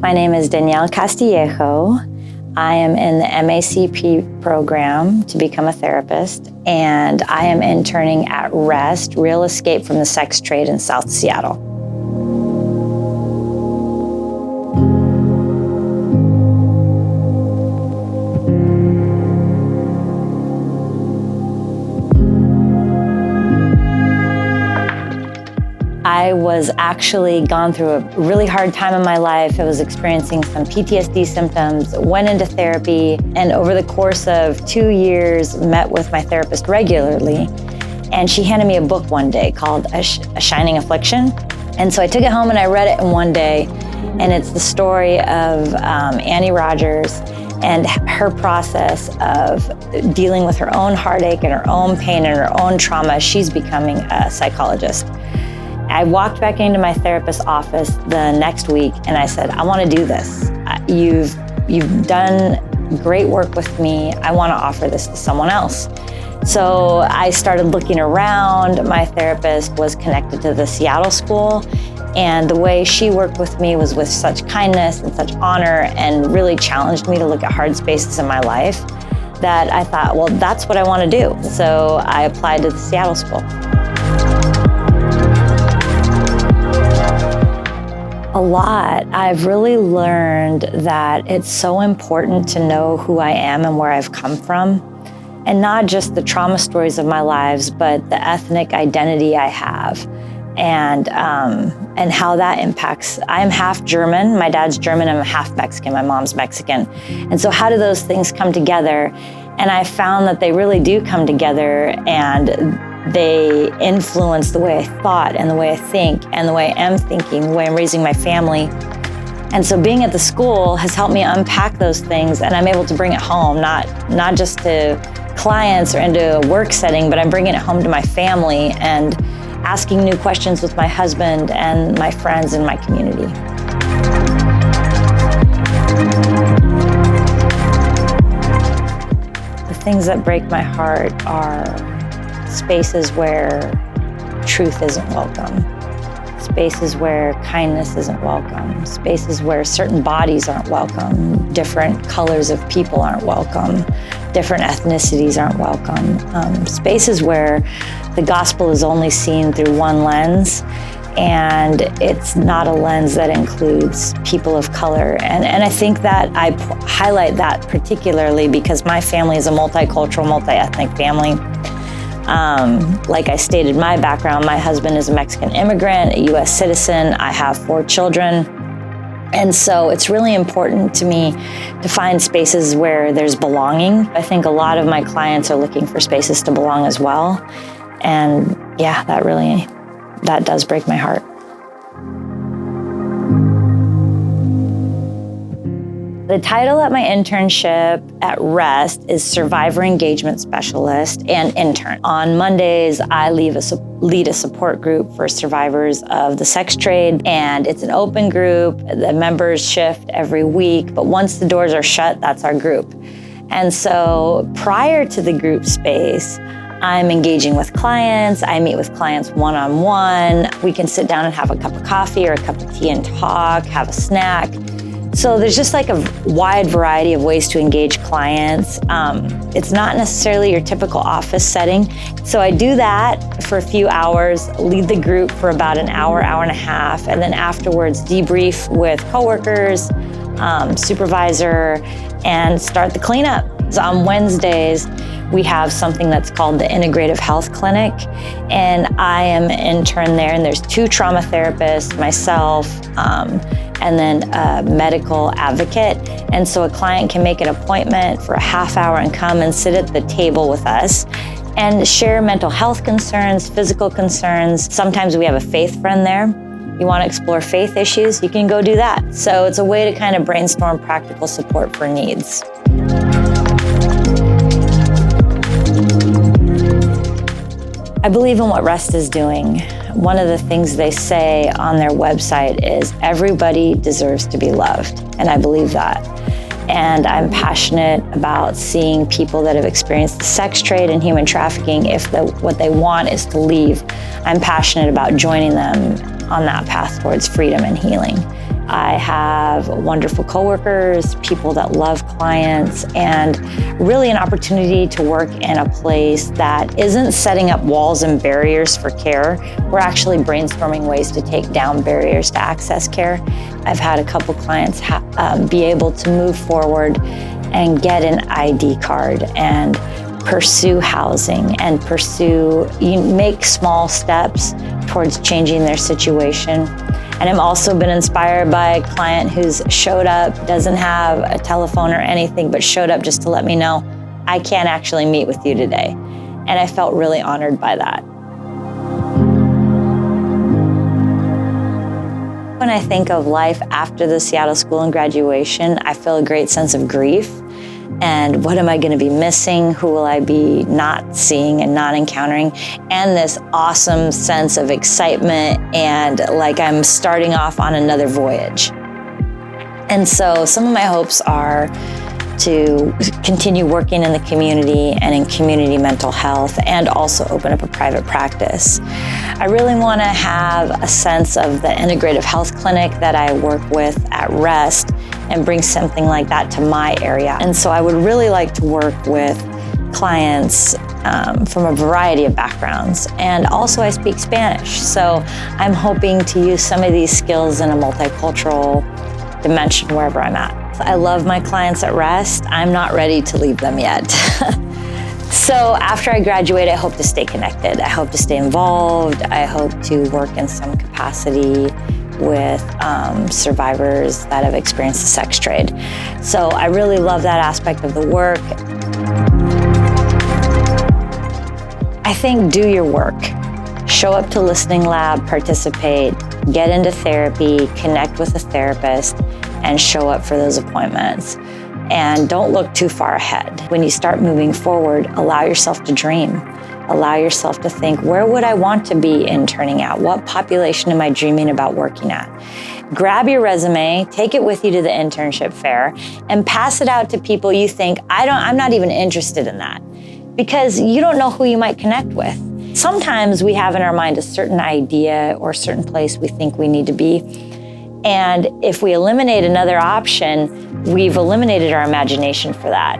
My name is Danielle Castillejo. I am in the MACP program to become a therapist, and I am interning at REST, Real Escape from the Sex Trade in South Seattle. I was actually gone through a really hard time in my life. I was experiencing some PTSD symptoms, went into therapy, and over the course of 2 years, met with my therapist regularly. And she handed me a book one day called A Shining Affliction. And so I took it home and I read it in one day. And it's the story of Annie Rogers and her process of dealing with her own heartache and her own pain and her own trauma. She's becoming a psychologist. I walked back into my therapist's office the next week and I said, I want to do this. You've done great work with me. I want to offer this to someone else. So I started looking around. My therapist was connected to the Seattle school, and the way she worked with me was with such kindness and such honor, and really challenged me to look at hard spaces in my life that I thought, well, that's what I want to do. So I applied to the Seattle school. A lot. I've really learned that it's so important to know who I am and where I've come from, and not just the trauma stories of my lives, but the ethnic identity I have, and how that impacts. I'm half German. My dad's German. I'm half Mexican. My mom's Mexican. And so how do those things come together? And I found that they really do come together, and they influence the way I thought and the way I think and the way I am thinking, the way I'm raising my family. And so being at the school has helped me unpack those things, and I'm able to bring it home, not just to clients or into a work setting, but I'm bringing it home to my family and asking new questions with my husband and my friends and my community. The things that break my heart are spaces where truth isn't welcome, spaces where kindness isn't welcome, spaces where certain bodies aren't welcome, different colors of people aren't welcome, different ethnicities aren't welcome, spaces where the gospel is only seen through one lens, and it's not a lens that includes people of color. And I think that I highlight that particularly because my family is a multicultural, multi-ethnic family. Like I stated, my background, my husband is a Mexican immigrant, a US citizen. I have 4 children. And so it's really important to me to find spaces where there's belonging. I think a lot of my clients are looking for spaces to belong as well. And yeah, that does break my heart. The title at my internship at REST is Survivor Engagement Specialist and Intern. On Mondays, I lead a support group for survivors of the sex trade, and it's an open group. The members shift every week, but once the doors are shut, that's our group. And so prior to the group space, I'm engaging with clients. I meet with clients one-on-one. We can sit down and have a cup of coffee or a cup of tea and talk, have a snack. So there's just like a wide variety of ways to engage clients. It's not necessarily your typical office setting. So I do that for a few hours, lead the group for about an hour, hour and a half, and then afterwards debrief with coworkers, supervisor, and start the cleanup. So on Wednesdays, we have something that's called the Integrative Health Clinic, and I am an intern there, and there's 2 trauma therapists, myself, and then a medical advocate. And so a client can make an appointment for a half hour and come and sit at the table with us and share mental health concerns, physical concerns. Sometimes we have a faith friend there. You want to explore faith issues, you can go do that. So it's a way to kind of brainstorm practical support for needs. I believe in what REST is doing. One of the things they say on their website is everybody deserves to be loved, and I believe that. And I'm passionate about seeing people that have experienced the sex trade and human trafficking, what they want is to leave. I'm passionate about joining them on that path towards freedom and healing. I have wonderful coworkers, people that love clients, and really an opportunity to work in a place that isn't setting up walls and barriers for care. We're actually brainstorming ways to take down barriers to access care. I've had a couple clients be able to move forward and get an ID card and pursue housing and make small steps towards changing their situation. And I've also been inspired by a client who's showed up, doesn't have a telephone or anything, but showed up just to let me know, I can't actually meet with you today. And I felt really honored by that. When I think of life after the Seattle School and graduation, I feel a great sense of grief. And what am I going to be missing? Who will I be not seeing and not encountering? And this awesome sense of excitement and like I'm starting off on another voyage. And so some of my hopes are to continue working in the community and in community mental health, and also open up a private practice. I really want to have a sense of the integrative health clinic that I work with at Rest and bring something like that to my area. And so I would really like to work with clients from a variety of backgrounds. And also I speak Spanish, so I'm hoping to use some of these skills in a multicultural dimension wherever I'm at. I love my clients at Rest. I'm not ready to leave them yet. So after I graduate, I hope to stay connected. I hope to stay involved. I hope to work in some capacity with survivors that have experienced the sex trade. So I really love that aspect of the work. I think do your work. Show up to Listening Lab, participate, get into therapy, connect with a therapist, and show up for those appointments. And don't look too far ahead. When you start moving forward, allow yourself to dream. Allow yourself to think, where would I want to be interning at? What population am I dreaming about working at? Grab your resume, take it with you to the internship fair, and pass it out to people you think, I'm not even interested in that. Because you don't know who you might connect with. Sometimes we have in our mind a certain idea or a certain place we think we need to be. And if we eliminate another option, we've eliminated our imagination for that.